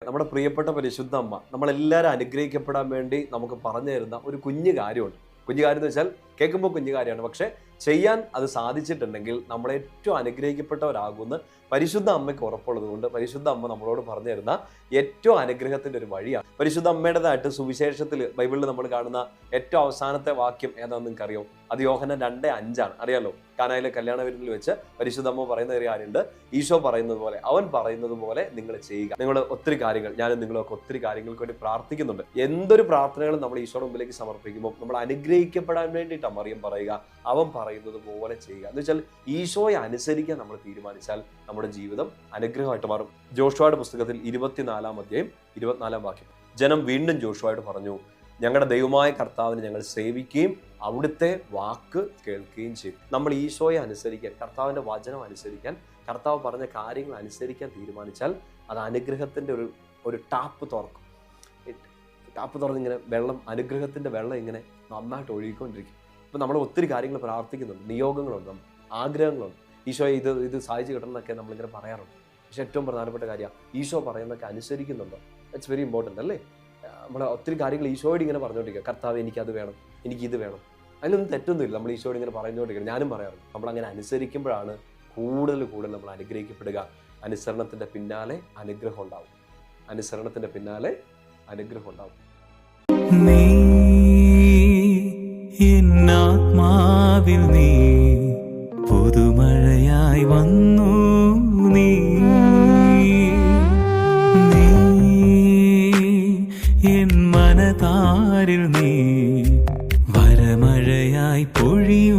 നമ്മുടെ പ്രിയപ്പെട്ട പരിശുദ്ധ അമ്മ നമ്മളെല്ലാവരും അനുഗ്രഹിക്കപ്പെടാൻ വേണ്ടി നമുക്ക് പറഞ്ഞു തരുന്ന ഒരു കുഞ്ഞു കാര്യമുണ്ട്. കുഞ്ഞു കാര്യം എന്ന് വെച്ചാൽ കേൾക്കുമ്പോൾ കുഞ്ഞു കാര്യമാണ്, പക്ഷെ ചെയ്യാൻ അത് സാധിച്ചിട്ടുണ്ടെങ്കിൽ നമ്മൾ ഏറ്റവും അനുഗ്രഹിക്കപ്പെട്ടവരാകുമെന്ന് പരിശുദ്ധ അമ്മയ്ക്ക് ഉറപ്പുള്ളത് കൊണ്ട് പരിശുദ്ധ അമ്മ നമ്മളോട് പറഞ്ഞു തരുന്ന ഏറ്റവും അനുഗ്രഹത്തിന്റെ ഒരു വഴിയാണ്. പരിശുദ്ധ അമ്മയുടേതായിട്ട് സുവിശേഷത്തിൽ ബൈബിളിൽ നമ്മൾ കാണുന്ന ഏറ്റവും അവസാനത്തെ വാക്യം ഏതാണെന്ന് നിങ്ങൾക്ക് അറിയോ? അത് യോഹന്നാൻ 2:5 അറിയാലോ. കാനായിലെ കല്യാണ വിരുന്നിൽ വെച്ച് പരിശുദ്ധ അമ്മ പറയുന്ന ഒരു കാര്യമുണ്ട്. ഈശോ പറയുന്നത് പോലെ, അവൻ പറയുന്നത് പോലെ നിങ്ങൾ ചെയ്യുക. നിങ്ങൾ ഒത്തിരി കാര്യങ്ങൾ, ഞാനും നിങ്ങളൊക്കെ ഒത്തിരി കാര്യങ്ങൾക്ക് വേണ്ടി പ്രാർത്ഥിക്കുന്നുണ്ട്. എന്തൊരു പ്രാർത്ഥനകളും നമ്മൾ ഈശോയുടെ മുമ്പിലേക്ക് സമർപ്പിക്കുമ്പോൾ നമ്മൾ അനുഗ്രഹിക്കപ്പെടാൻ വേണ്ടിയിട്ടാണ് മറിയം പറയുക, അവൻ പറയുന്നത് പോലെ ചെയ്യുക. എന്ന് വെച്ചാൽ ഈശോയെ അനുസരിക്കാൻ നമ്മൾ തീരുമാനിച്ചാൽ നമ്മുടെ ജീവിതം അനുഗ്രഹമായിട്ട് മാറും. ജോഷുവയുടെ പുസ്തകത്തിൽ 24 ജനം വീണ്ടും ജോഷുവയോട് പറഞ്ഞു, ഞങ്ങളുടെ ദൈവമായ കർത്താവിനെ ഞങ്ങൾ സേവിക്കുകയും അവിടുത്തെ വാക്ക് കേൾക്കുകയും ചെയ്യും. നമ്മൾ ഈശോയെ അനുസരിക്കാൻ, കർത്താവിൻ്റെ വചനം അനുസരിക്കാൻ, കർത്താവ് പറഞ്ഞ കാര്യങ്ങൾ അനുസരിക്കാൻ തീരുമാനിച്ചാൽ അത് അനുഗ്രഹത്തിൻ്റെ ഒരു ടാപ്പ് തുറക്കും. ടാപ്പ് തുറന്നിങ്ങനെ വെള്ളം, അനുഗ്രഹത്തിൻ്റെ വെള്ളം ഇങ്ങനെ നന്നായിട്ട് ഒഴുകിക്കൊണ്ടിരിക്കും. ഇപ്പം നമ്മൾ ഒത്തിരി കാര്യങ്ങൾ പ്രാർത്ഥിക്കുന്നുണ്ട്, നിയോഗങ്ങളുണ്ട്, ആഗ്രഹങ്ങളുണ്ട്. ഈശോയെ ഇത് സാധിച്ചു കിട്ടണം എന്നൊക്കെ നമ്മളിങ്ങനെ പറയാറുണ്ട്. പക്ഷെ ഏറ്റവും പ്രധാനപ്പെട്ട കാര്യം ഈശോ പറയുന്നതൊക്കെ അനുസരിക്കുന്നുണ്ടോ? ഇറ്റ്സ് വെരി ഇമ്പോർട്ടൻ്റ് അല്ലേ? നമ്മൾ ഒത്തിരി കാര്യങ്ങൾ ഈശോയോട് ഇങ്ങനെ പറഞ്ഞുകൊണ്ടിരിക്കുക, കർത്താവ് എനിക്കത് വേണം, എനിക്കിത് വേണം. അതിനൊന്നും തെറ്റൊന്നുമില്ല. നമ്മൾ ഈശോയോട് ഇങ്ങനെ പറഞ്ഞുകൊണ്ടിരിക്കണം. ഞാനും പറയാറുണ്ട്, നമ്മളങ്ങനെ അനുസരിക്കുമ്പോഴാണ് കൂടുതൽ നമ്മൾ അനുഗ്രഹിക്കപ്പെടുക. അനുസരണത്തിൻ്റെ പിന്നാലെ അനുഗ്രഹം ഉണ്ടാവും. അനുസരണത്തിൻ്റെ പിന്നാലെ അനുഗ്രഹം ഉണ്ടാവും. ആത്മാവിൽ നീ പുതുമഴയായി വന്നു, നീ എൻ മനതാരിൽ നീ വരമഴയായി പൊഴിയൂ.